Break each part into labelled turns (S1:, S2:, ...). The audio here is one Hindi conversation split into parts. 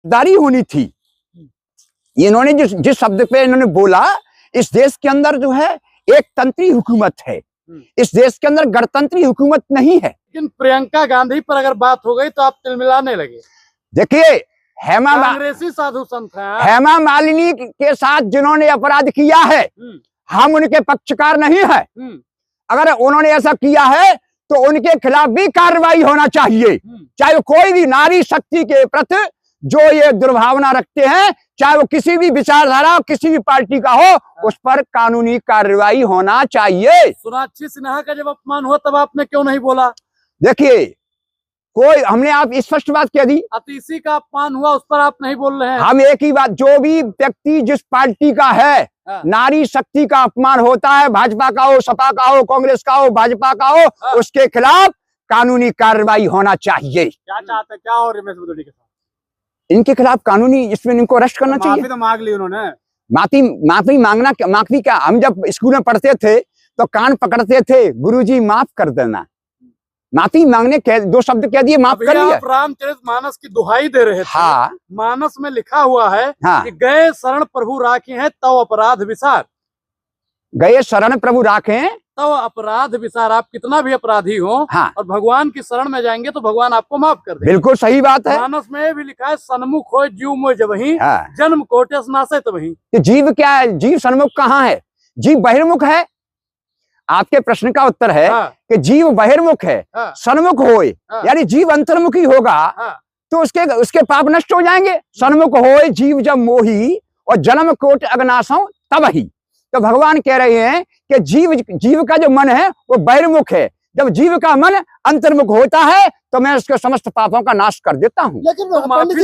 S1: दारी होनी थी। इन्होंने जिस शब्द पे इन्होंने बोला, इस देश के अंदर जो है एक तंत्री हुकूमत है, इस देश के अंदर गणतंत्री हुकूमत नहीं है।
S2: लेकिन प्रियंका गांधी पर अगर बात हो गई तो आप तिलमिलाने लगे।
S1: देखिए,
S2: कांग्रेसी साधु संत हैं,
S1: हेमा मालिनी के साथ जिन्होंने अपराध किया है, हम उनके पक्षकार नहीं है। अगर उन्होंने ऐसा किया है तो उनके खिलाफ भी कार्रवाई होना चाहिए, चाहे वो कोई भी नारी शक्ति के प्रति जो ये दुर्भावना रखते हैं, चाहे वो किसी भी विचारधारा किसी भी पार्टी का हो, उस पर कानूनी कार्रवाई होना चाहिए।
S2: सोनाक्षी सिन्हा का जब अपमान हुआ तब आपने क्यों नहीं बोला?
S1: देखिए, कोई हमने आप स्पष्ट बात कह दी।
S2: अतीसी का अपमान हुआ, उस पर आप नहीं बोल रहे हैं।
S1: हम एक ही बात, जो भी व्यक्ति जिस पार्टी का है, नारी शक्ति का अपमान होता है, भाजपा का हो, सपा का हो, कांग्रेस का हो, भाजपा का हो, उसके खिलाफ कानूनी कार्रवाई होना चाहिए।
S2: क्या चाहते, क्या हो रमेश भदौड़ी के साथ?
S1: इनके खिलाफ कानूनी, इसमें इनको अरेस्ट करना चाहिए।
S2: माफी तो मांग ली उन्होंने।
S1: माफी मांगना, माफी क्या, हम जब स्कूल में पढ़ते थे तो कान पकड़ते थे, गुरुजी माफ कर देना। माफी मांगने के 2 शब्द कह दिए, माफ कर दिया।
S2: रामचरितमानस की दुहाई दे रहे थे।
S1: हाँ,
S2: मानस में लिखा हुआ है,
S1: हाँ,
S2: कि गए शरण प्रभु राखे हैं तव अपराध विसार।
S1: गए शरण प्रभु राखे
S2: तव अपराध विसार। आप कितना भी अपराधी हो,
S1: हाँ,
S2: और भगवान की शरण में जाएंगे तो भगवान आपको माफ कर देंगे।
S1: बिल्कुल सही बात है।
S2: मानस में भी लिखा है, सन्मुख हो जीव मोह जबहि,
S1: हाँ,
S2: जन्म कोटस नासे तबहि।
S1: जीव क्या है? जीव सन्मुख कहाँ है? जीव बहिर्मुख है। आपके प्रश्न का उत्तर है कि जीव बहिर्मुख है, सन्मुख होए यानी जीव अंतर्मुखी होगा, तो उसके पाप नष्ट हो जाएंगे। सन्मुख होए जीव जब मोही और जन्म कोट अग्नासों तब ही। तो भगवान कह रहे हैं कि जीव का जो मन है वो बहिर्मुख है। जब जीव का मन अंतर्मुख होता है तो मैं उसके समस्त पापों का नाश कर देता हूँ।
S2: लेकिन पंडित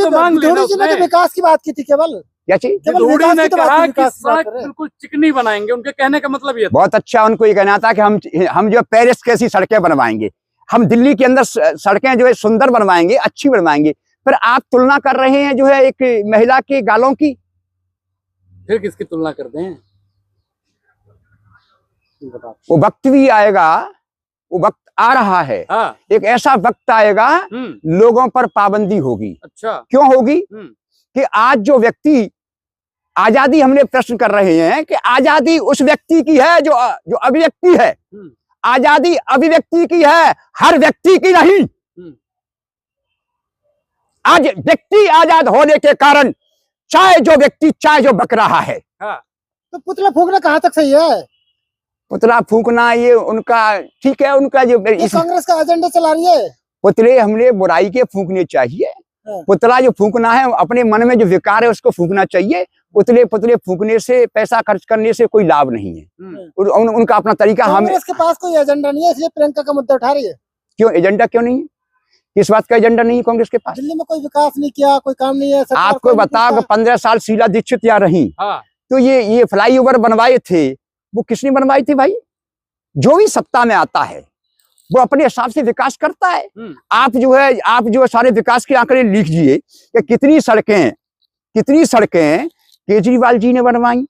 S2: जी ने तो विकास की बात की थी, केवल क्या चीज? ने कहा कि सड़क बिल्कुल चिकनी बनाएंगे, उनके कहने का मतलब ये।
S1: बहुत अच्छा, उनको ये कहना था कि हम जो पेरिस कैसी सड़कें बनवाएंगे, हम दिल्ली के अंदर सड़कें जो है सुंदर बनवाएंगे, अच्छी बनवाएंगे। फिर आप तुलना कर रहे हैं जो है एक महिला के गालों की।
S2: फिर किसकी तुलना करते हैं?
S1: वो वक्त भी आएगा, वो वक्त आ रहा है। एक ऐसा वक्त आएगा लोगों पर पाबंदी होगी।
S2: अच्छा,
S1: क्यों होगी? कि आज जो व्यक्ति आजादी, हमने प्रश्न कर रहे हैं कि आजादी उस व्यक्ति की है जो अभिव्यक्ति है। आजादी अभिव्यक्ति की है, हर व्यक्ति की नहीं। आज व्यक्ति आजाद होने के कारण चाहे जो बक रहा है।
S2: तो पुतला फूंकना कहाँ तक सही है?
S1: पुतला फूंकना ये उनका ठीक है, उनका जो
S2: कांग्रेस का एजेंडा चला रही है।
S1: पुतले हमने बुराई के फूंकने चाहिए। पुतला जो फूंकना है, अपने मन में जो विकार है उसको फूंकना चाहिए। पुतले फूंकने से, पैसा खर्च करने से कोई लाभ नहीं है। उनका अपना तरीका।
S2: कांग्रेस के पास कोई एजेंडा नहीं है, इसलिए प्रियंका का मुद्दा उठा रही है।
S1: क्यों एजेंडा क्यों नहीं है? किस बात का एजेंडा नहीं है कांग्रेस के पास?
S2: दिल्ली में कोई विकास नहीं किया, कोई काम नहीं है।
S1: आपको बता, 15 साल शीला दीक्षित यहाँ रही, तो ये फ्लाईओवर बनवाए थे, वो किसने बनवाई थी भाई? जो भी सत्ता में आता है वो अपने हिसाब से विकास करता है। आप जो है सारे विकास के आंकड़े लिखिए कि कितनी सड़कें केजरीवाल जी ने बनवाई,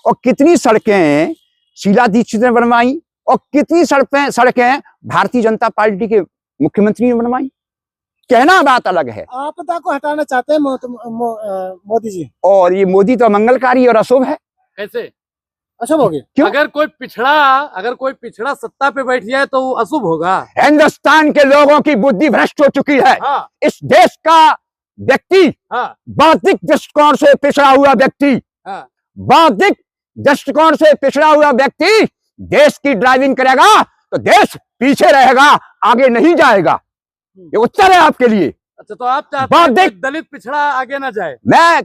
S1: और कितनी सड़कें शीला दीक्षित ने बनवाई, और कितनी सड़कें भारतीय जनता पार्टी के मुख्यमंत्री ने बनवाई। कहना बात अलग है।
S2: आपदा को हटाना चाहते हैं मोदी जी,
S1: और ये मोदी तो मंगलकारी और अशुभ है।
S2: कैसे अशुभ होगी? क्यों? अगर कोई पिछड़ा सत्ता पे बैठ जाए तो वो अशुभ होगा।
S1: हिंदुस्तान के लोगों की बुद्धि भ्रष्ट हो चुकी है। इस देश का व्यक्ति बौद्धिक दृष्टिकोण से पिछड़ा हुआ व्यक्ति, बौद्धिक दृष्टिकोण से पिछड़ा हुआ व्यक्ति देश की ड्राइविंग करेगा तो देश पीछे रहेगा, आगे नहीं जाएगा। ये उत्तर है आपके लिए।
S2: अच्छा, तो आप चाहते हैं दलित पिछड़ा आगे ना जाए?
S1: मैं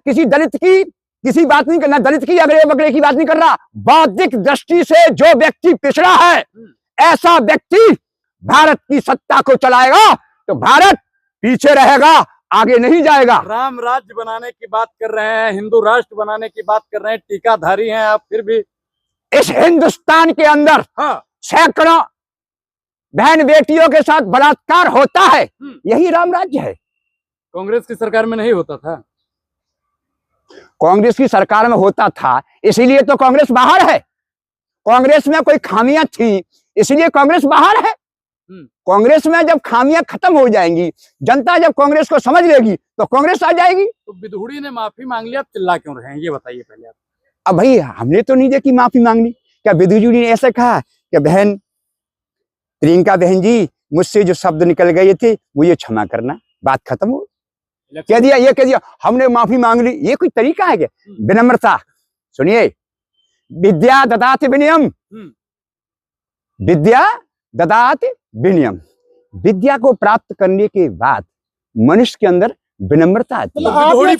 S1: किसी बात नहीं करना, दलित की अगले बगले की बात नहीं कर रहा। बौद्धिक दृष्टि से जो व्यक्ति पिछड़ा है, ऐसा व्यक्ति भारत की सत्ता को चलाएगा तो भारत पीछे रहेगा, आगे नहीं जाएगा।
S2: राम राज्य बनाने की बात कर रहे हैं, हिंदू राष्ट्र बनाने की बात कर रहे हैं, टीकाधारी हैं आप, फिर भी
S1: इस हिंदुस्तान के अंदर सैकड़ों बहन बेटियों के साथ बलात्कार होता है, यही राम राज्य है।
S2: कांग्रेस की सरकार में नहीं होता था?
S1: कांग्रेस की सरकार में होता था, इसीलिए तो कांग्रेस बाहर है। कांग्रेस में कोई खामियां थी, इसलिए कांग्रेस बाहर है। कांग्रेस में जब खामियां खत्म हो जाएंगी, जनता जब कांग्रेस को समझ लेगी तो कांग्रेस आ जाएगी।
S2: तो विधुड़ी ने माफी मांग लिया, आप चिल्ला क्यों रहे हैं ये बताइए पहले आप।
S1: अब भाई हमने तो नहीं देखी माफी मांगनी, क्या विधु जी ने ऐसे कहा कि बहन प्रियंका बहन जी मुझसे जो शब्द निकल गए थे मुझे क्षमा करना, बात खत्म हो, कह दिया, ये कह दिया हमने माफी मांग ली, ये कोई तरीका है क्या? विनम्रता। सुनिए, विद्या ददाति विनयम, विद्या ददाति विनयम, विद्या को प्राप्त करने के बाद मनुष्य के अंदर विनम्रता आती है।
S3: आप ये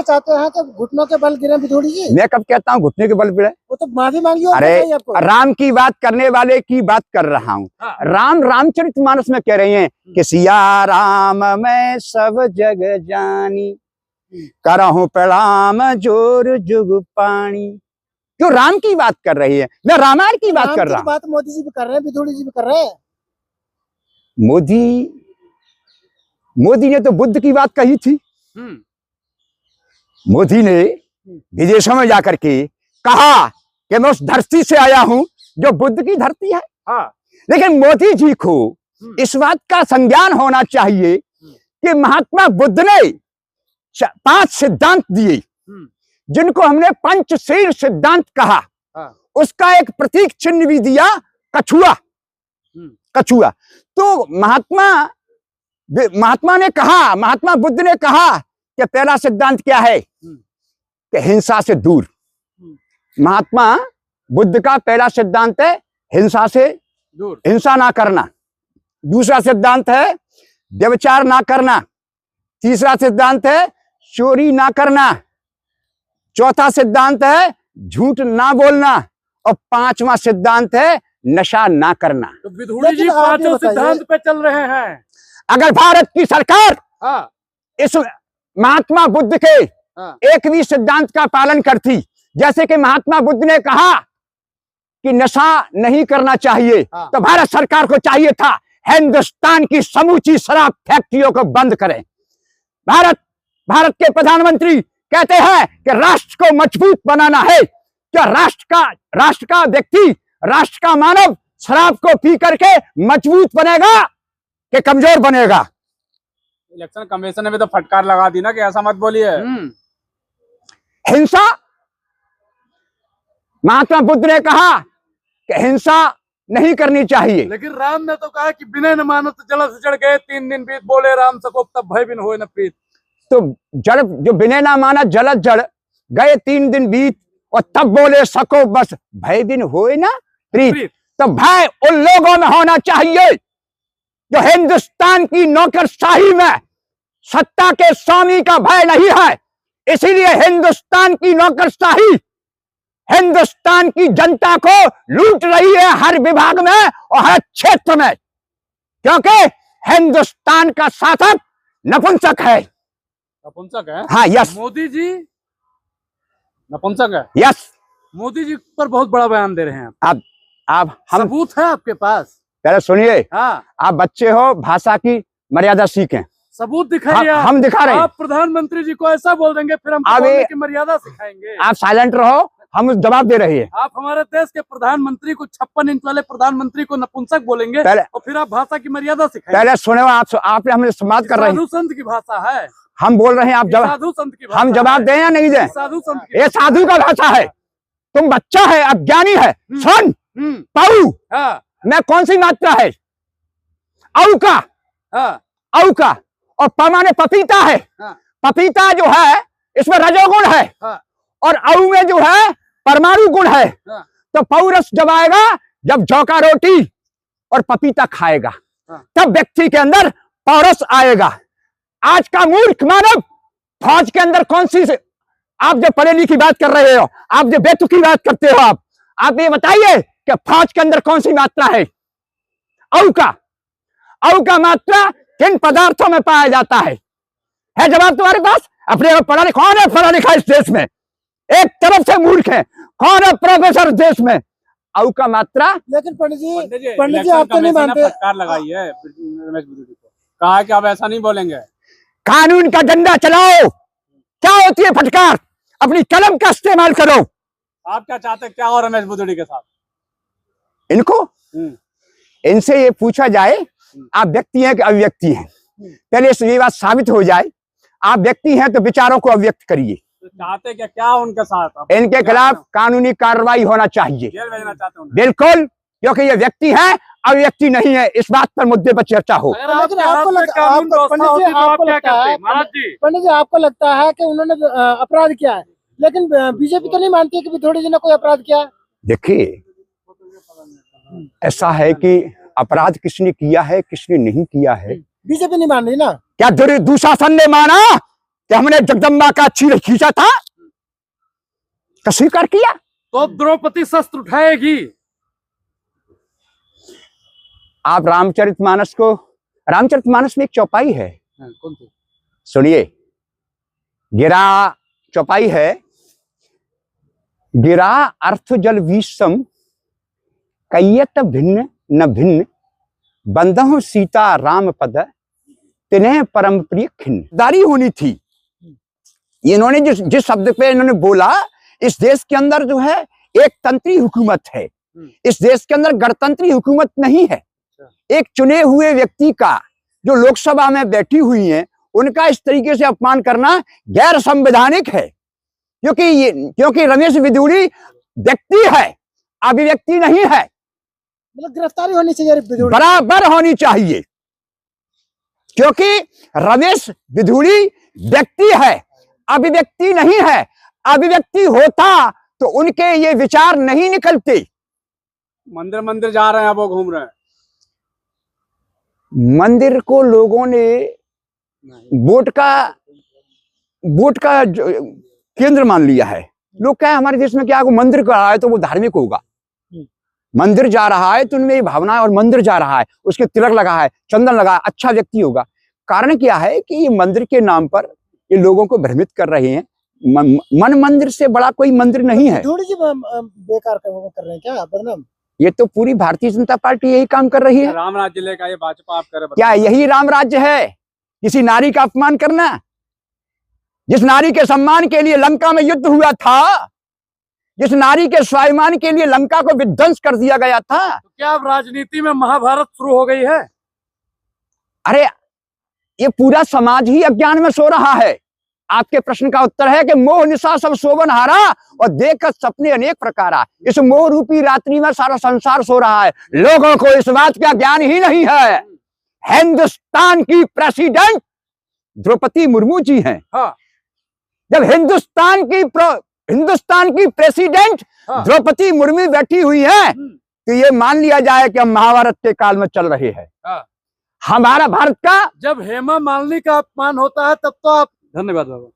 S3: चाहते हैं कि घुटनों के बल गिरे विधुड़ी जी?
S1: मैं कब कहता हूँ घुटने के बल गिरे?
S3: वो तो माफी मांगी।
S1: अरे राम की बात करने वाले की बात कर रहा हूँ। राम रामचरितमानस में कह रहे हैं कि सिया राम मैं सब जग जानी, करहूं प्रणाम जोर जुग पानी। क्यों राम की बात कर रही है, मैं रामायण की बात कर रहा हूँ।
S3: बात मोदी जी भी कर रहे हैं, विधुड़ी जी भी कर रहे हैं।
S1: मोदी ने तो बुद्ध की बात कही थी। मोदी ने विदेशों में जाकर के कहा कि मैं उस धरती से आया हूं जो बुद्ध की धरती है। लेकिन मोदी जी को इस बात का संज्ञान होना चाहिए कि महात्मा बुद्ध ने 5 सिद्धांत दिए, जिनको हमने पंचशील सिद्धांत कहा। उसका एक प्रतीक चिन्ह भी दिया, कछुआ। कछुआ तो महात्मा ने कहा, महात्मा बुद्ध ने कहा कि पहला सिद्धांत क्या है कि हिंसा से दूर। महात्मा बुद्ध का पहला सिद्धांत है हिंसा से दूर, हिंसा ना करना। दूसरा सिद्धांत है व्यभिचार ना करना। तीसरा सिद्धांत है चोरी ना करना। चौथा सिद्धांत है झूठ ना बोलना। और 5वां सिद्धांत है नशा ना करना।
S2: तो विधुड़ी जी 5 सिद्धांत पे चल रहे हैं।
S1: अगर भारत की सरकार इस महात्मा बुद्ध के एक भी सिद्धांत का पालन करती, जैसे कि महात्मा बुद्ध ने कहा कि नशा नहीं करना चाहिए, तो भारत सरकार को चाहिए था हिंदुस्तान की समूची शराब फैक्ट्रियों को बंद करें। भारत के प्रधानमंत्री कहते हैं कि राष्ट्र को मजबूत बनाना है। क्या राष्ट्र का व्यक्ति, राष्ट्र का मानव शराब को पी करके मजबूत बनेगा कि कमजोर बनेगा?
S2: इलेक्शन कमीशन ने भी तो फटकार लगा दी ना कि ऐसा मत बोलिए।
S1: हिंसा, महात्मा बुद्ध ने कहा कि हिंसा नहीं करनी चाहिए।
S2: लेकिन राम ने तो कहा कि बिना न मानो तो जल से चढ़ गए, 3 दिन बीत बोले राम सको तब भय बिन होए न प्रीत।
S1: तो जड़ जो बिना ना माना जल जड़ गए, 3 दिन बीत और तब बोले सको बस भय बिन होए ना प्रीत। तो भय उन लोगों में होना चाहिए जो हिंदुस्तान की नौकरशाही में सत्ता के स्वामी का भय नहीं है। इसीलिए हिंदुस्तान की नौकरशाही हिंदुस्तान की जनता को लूट रही है हर विभाग में और हर क्षेत्र में, क्योंकि हिंदुस्तान का शासक नपुंसक है।
S2: नपुंसक है?
S1: हाँ, यस।
S2: मोदी जी नपुंसक है?
S1: यस।
S2: मोदी जी पर बहुत बड़ा बयान दे रहे हैं
S1: आप हम
S2: सबूत है आपके पास?
S1: पहले सुनिए। आप बच्चे हो, भाषा की मर्यादा सीखें।
S2: सबूत दिखाइए।
S1: हम दिखा रहे हैं।
S2: आप प्रधानमंत्री जी को ऐसा बोल देंगे फिर हम बोलने की मर्यादा सिखाएंगे।
S1: आप साइलेंट रहो, हम जवाब दे रहे हैं।
S2: आप हमारे देश के प्रधानमंत्री को 56 इंच वाले प्रधानमंत्री को नपुंसक बोलेंगे और फिर आप भाषा की मर्यादा सिखाएंगे।
S1: पहले सुने, आपने हमने संवाद कर रहे हैं।
S2: साधु संत की भाषा है,
S1: हम बोल रहे हैं, आप
S2: साधु संत की भाषा,
S1: हम जवाब दें या नहीं दें?
S2: साधु संत
S1: ये साधु का भाषा है। तुम बच्चा है, अज्ञानी है। सुन पाऊ, मैं कौन सी मात्रा है? औ का और प माने पपीता है। पपीता जो है इसमें रजोगुण है और औ में जो है परमाणु गुण है। तो पौरस जब आएगा जब जौ का रोटी और पपीता खाएगा, तब व्यक्ति के अंदर पौरस आएगा। आज का मूर्ख मानव फौज के अंदर कौन सी से, आप जो पढ़े लिखी बात कर रहे हो, आप जो बेतुकी बात करते हो, आप ये बताइए कि फौज के अंदर कौन सी मात्रा है? औ का मात्रा किन पदार्थों में पाया जाता है जवाब तुम्हारे पास? अपने पढ़ा लिखा, कौन है पढ़ा लिखा इस देश में? एक तरफ से मूर्ख है, कौन है प्रोफेसर देश में? औ का मात्रा।
S3: लेकिन पंडित जी आप तो नहीं मानते।
S2: फटकार लगाई है रमेश विधुड़ी को, कहा कि आप ऐसा नहीं बोलेंगे।
S1: कानून का डंडा चलाओ। क्या होती है फटकार? अपनी कलम का इस्तेमाल करो।
S2: आप क्या चाहते हैं, क्या हो रमेश विधुड़ी के साथ?
S1: इनसे ये पूछा जाए आप व्यक्ति हैं कि अभिव्यक्ति हैं, पहले ये बात साबित हो जाए। आप व्यक्ति हैं तो विचारों को अभिव्यक्त करिए।
S2: तो चाहते क्या उनके साथ
S1: इनके खिलाफ कानूनी कार्रवाई होना चाहिए,
S2: जेल भेजना चाहते हैं?
S1: बिल्कुल, क्योंकि ये व्यक्ति है अभिव्यक्ति नहीं है। इस बात पर मुद्दे पर चर्चा हो।
S3: पंडित जी आपको लगता है कि उन्होंने अपराध किया है, लेकिन बीजेपी तो नहीं मानती कि विधोड़ी जी ने कोई अपराध किया है?
S1: देखिए, ऐसा है कि अपराध किसने किया है किसने नहीं किया है
S3: बीजेपी नहीं मान रही ना।
S1: क्या दुशासन ने माना कि हमने जगदम्बा का चीर खींचा था? तो स्वीकार किया।
S2: तो द्रौपदी शस्त्र उठाएगी।
S1: आप रामचरितमानस में एक चौपाई है,
S2: कौन सी?
S1: सुनिए। गिरा चौपाई है, गिरा अर्थ जल विषम कैयत भिन्न न भिन्न बंधु सीता राम पद तिन्हें परम प्रिय खिन्न। दारी होनी थी। इन्होंने जिस शब्द पे इन्होंने बोला, इस देश के अंदर जो है एक तंत्री हुकूमत है, इस देश के अंदर गणतंत्री हुकूमत नहीं है। एक चुने हुए व्यक्ति का जो लोकसभा में बैठी हुई है, उनका इस तरीके से अपमान करना गैर संवैधानिक है। क्योंकि रमेश विधूड़ी व्यक्ति है, अभिव्यक्ति नहीं है।
S3: मतलब गिरफ्तारी होनी चाहिए,
S1: बराबर होनी चाहिए, क्योंकि रमेश विधूड़ी व्यक्ति है, अभिव्यक्ति नहीं है। अभिव्यक्ति होता तो उनके ये विचार नहीं निकलते।
S2: मंदिर जा रहे हैं, वो घूम रहे हैं।
S1: मंदिर को लोगों ने वोट का केंद्र मान लिया है। लोग क्या है हमारे देश में, क्या मंदिर का है तो वो धार्मिक होगा। मंदिर जा रहा है तो उनमें ये भावना है, और मंदिर जा रहा है उसके तिलक लगा है, चंदन लगा है, अच्छा व्यक्ति होगा। कारण क्या है कि ये मंदिर के नाम पर ये लोगों को भ्रमित कर रहे हैं। मन मंदिर से बड़ा कोई मंदिर नहीं है।
S3: थोड़ी सी बेकार कर रहे हैं क्या बदनाम?
S1: ये तो पूरी भारतीय जनता पार्टी यही काम कर रही है।
S2: राम राज्य लेकर ये भाजपा आप करे,
S1: क्या यही राम राज्य है? किसी नारी का अपमान करना? जिस नारी के सम्मान के लिए लंका में युद्ध हुआ था, जिस नारी के स्वाभिमान के लिए लंका को विध्वंस कर दिया गया था।
S2: तो क्या अब राजनीति में महाभारत शुरू हो गई है?
S1: अरे ये पूरा समाज ही अज्ञान में सो रहा है। आपके प्रश्न का उत्तर है कि मोह निशा सब सोबन हारा और देख सपने अनेक प्रकारा। इस मोह रूपी रात्रि में सारा संसार सो रहा है। लोगों को इस बात का ज्ञान ही नहीं है। हिंदुस्तान की प्रेसिडेंट द्रौपदी मुर्मू जी हैं।
S2: हाँ।
S1: जब हिंदुस्तान की प्रेसिडेंट द्रौपदी मुर्मू बैठी हुई है, तो ये मान लिया जाए कि हम महाभारत के काल में चल रहे हैं। हमारा भारत का
S2: जब हेमा मालिनी का अपमान होता है तब तो आप। धन्यवाद बाबा।